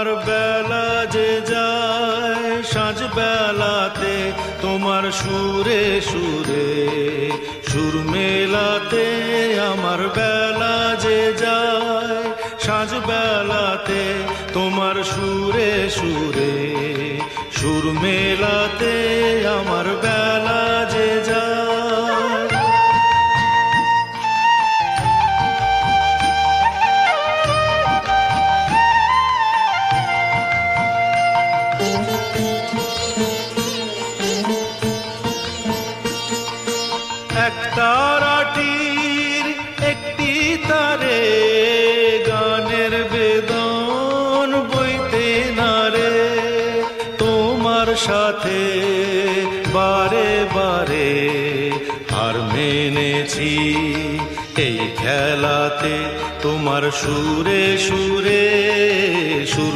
আর বেলা যে যায় সাঁঝ বেলাতে তোমার সুরে সুরে সুর মেলাতে, আমার বেলা যে যায় সাঁঝ বেলাতে তোমার সুরে সুরে সুর মেলাতে, আমার বেলা যে যায়। এক তারাটির একটি তারে গানের বেদন বইতে নারে, তোমার সাথে বারে বারে হার মেনেছি এই খেলাতে, তোমার সুরে সুরে সুর